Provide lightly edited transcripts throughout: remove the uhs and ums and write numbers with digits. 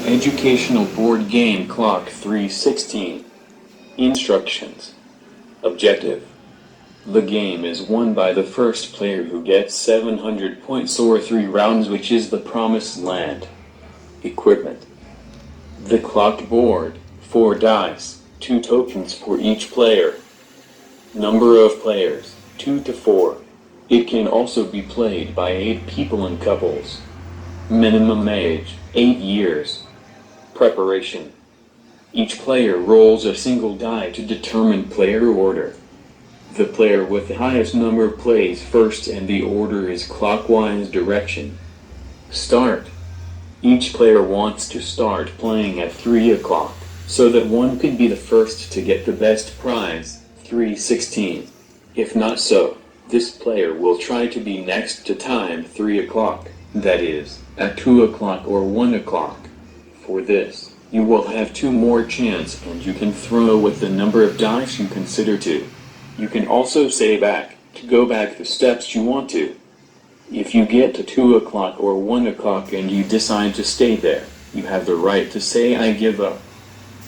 Educational board game Clock 316. Instructions. Objective. The game is won by the first player who gets 700 points or 3 rounds, which is the promised land. Equipment. The clocked board, 4 dice, 2 tokens for each player. Number of players, 2 to 4. It can also be played by 8 people in couples. Minimum age, 8 years. Preparation. Each player rolls a single die to determine player order. The player with the highest number plays first and the order is clockwise direction. Start. Each player wants to start playing at 3 o'clock, so that one could be the first to get the best prize, 316. If not so, this player will try to be next to time 3 o'clock, that is, at 2 o'clock or 1 o'clock. For this, you will have 2 more chance and you can throw with the number of dice you consider to. You can also say back, to go back the steps you want to. If you get to 2 o'clock or 1 o'clock and you decide to stay there, you have the right to say I give up.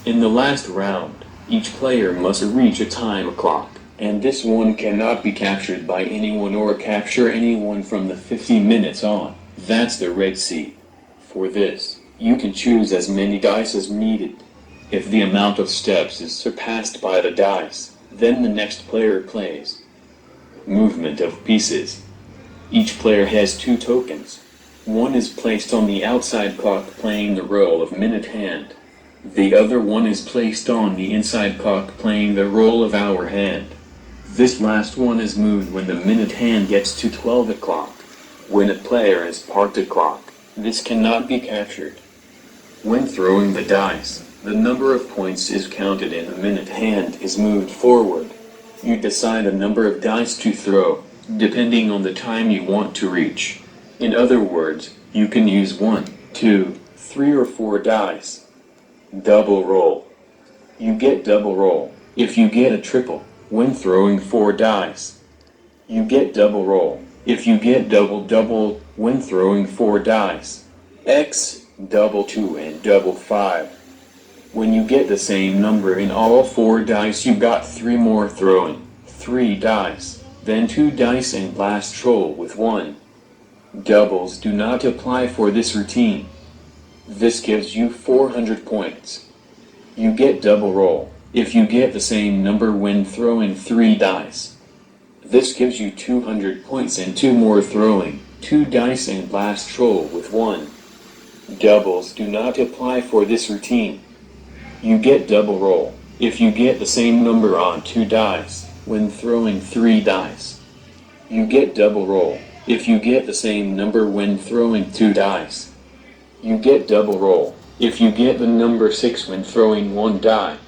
In the last round, each player must reach a time clock, and this one cannot be captured by anyone or capture anyone from the 50 minutes on. That's the red seat. For this, you can choose as many dice as needed. If the amount of steps is surpassed by the dice, then the next player plays. Movement of pieces. Each player has 2 tokens. One is placed on the outside clock playing the role of minute hand. The other one is placed on the inside clock playing the role of hour hand. This last one is moved when the minute hand gets to 12 o'clock. When a player is parked a clock, this cannot be captured. When throwing the dice, the number of points is counted and the minute hand is moved forward. You decide a number of dice to throw, depending on the time you want to reach. In other words, you can use 1, 2, 3 or 4 dice. Double roll. You get double roll if you get a triple when throwing 4 dice. You get double roll if you get double when throwing 4 dice. X, double 2 and double 5. When you get the same number in all 4 dice, you got 3 more throwing, 3 dice, then 2 dice and last roll with 1. Doubles do not apply for this routine. This gives you 400 points. You get double roll if you get the same number when throwing 3 dice. This gives you 200 points and 2 more throwing, 2 dice and last roll with 1. Doubles do not apply for this routine. You get double roll if you get the same number on 2 dice when throwing 3 dice. You get double roll if you get the same number when throwing 2 dice. You get double roll if you get the number 6 when throwing 1 die.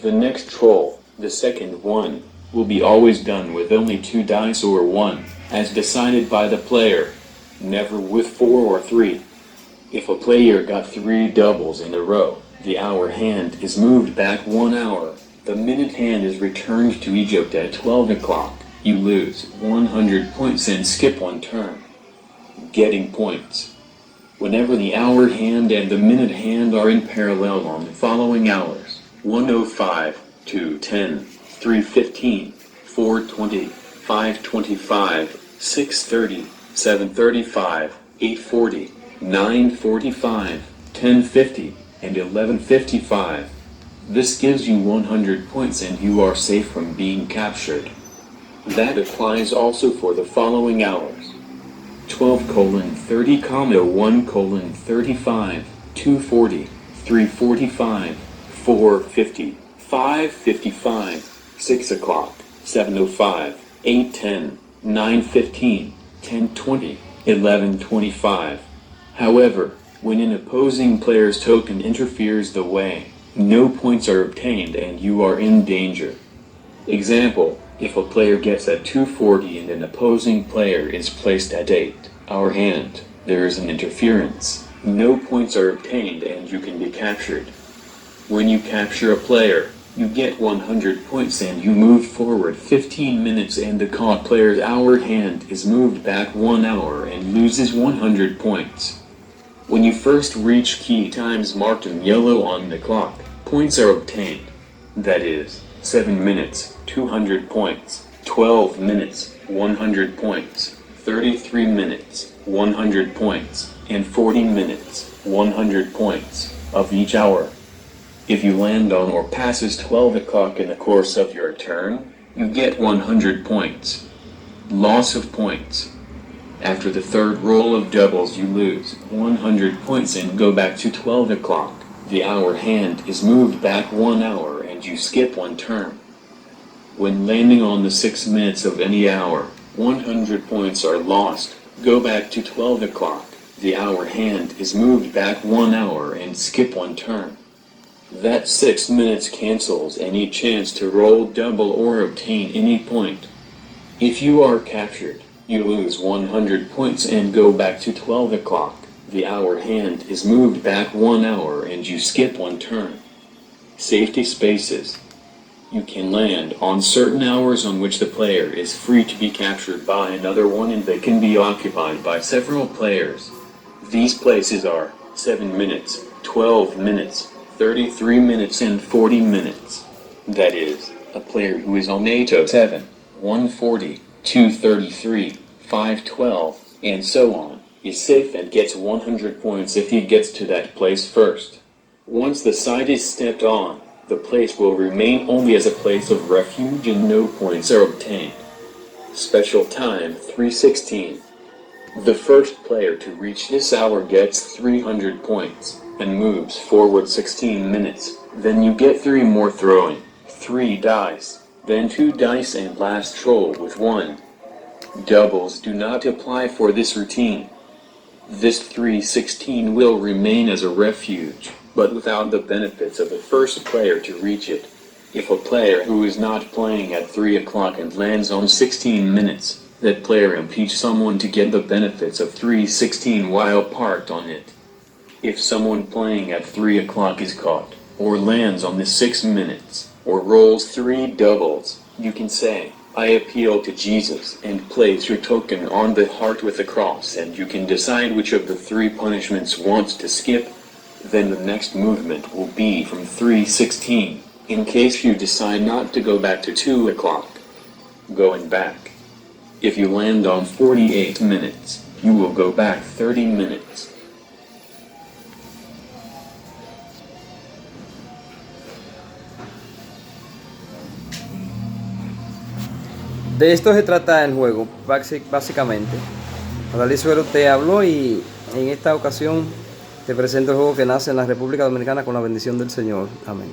The next roll, the second one, will be always done with only 2 dice or 1, as decided by the player, never with 4 or 3. If a player got 3 doubles in a row, the hour hand is moved back 1 hour. The minute hand is returned to Egypt at 12 o'clock. You lose 100 points and skip 1 turn. Getting points. Whenever the hour hand and the minute hand are in parallel on the following hours, 1:05, 2:10, 3:15, 4:20, 5:25, 6:30, 7:35, 8:40, 9:45, 10:50, and 11:55. This gives you 100 points and you are safe from being captured. That applies also for the following hours: 12:30, 1:35, 2:40, 3:45, 4:50, 5:55, 6 o'clock, 7:05, 8:10, 9:15, 10:20, 11:25. However, when an opposing player's token interferes the way, no points are obtained and you are in danger. Example, if a player gets at 2:40 and an opposing player is placed at 8, hour hand, there is an interference. No points are obtained and you can be captured. When you capture a player, you get 100 points and you move forward 15 minutes and the caught player's hour hand is moved back 1 hour and loses 100 points. When you first reach key times marked in yellow on the clock, points are obtained. That is, 7 minutes, 200 points, 12 minutes, 100 points, 33 minutes, 100 points, and 40 minutes, 100 points, of each hour. If you land on or passes 12 o'clock in the course of your turn, you get 100 points. Loss of points. After the third roll of doubles you lose 100 points and go back to 12 o'clock. The hour hand is moved back 1 hour and you skip one turn. When landing on the 6 minutes of any hour, 100 points are lost. Go back to 12 o'clock. The hour hand is moved back 1 hour and skip one turn. That 6 minutes cancels any chance to roll double or obtain any point. If you are captured, you lose 100 points and go back to 12 o'clock. The hour hand is moved back 1 hour and you skip one turn. Safety spaces. You can land on certain hours on which the player is free to be captured by another one and they can be occupied by several players. These places are 7 minutes, 12 minutes, 33 minutes and 40 minutes. That is, a player who is on 807, 140, 233, 512, and so on, is safe and gets 100 points if he gets to that place first. Once the side is stepped on, the place will remain only as a place of refuge and no points are obtained. Special time 316. The first player to reach this hour gets 300 points, and moves forward 16 minutes, then you get 3 more throwing, 3 dice, then 2 dice and last roll with 1. Doubles do not apply for this routine. This 316 will remain as a refuge, but without the benefits of the first player to reach it. If a player who is not playing at 3 o'clock and lands on 16 minutes, that player impedes someone to get the benefits of 316 while parked on it. If someone playing at 3 o'clock is caught, or lands on the 6 minutes, or rolls 3 doubles, you can say, I appeal to Jesus, and place your token on the heart with a cross and you can decide which of the 3 punishments wants to skip. Then the next movement will be from 316, in case you decide not to go back to 2 o'clock. Going back. If you land on 48 minutes, you will go back 30 minutes. De esto se trata el juego, básicamente. Adalí Suero te habló y en esta ocasión te presento el juego que nace en la República Dominicana con la bendición del Señor. Amén.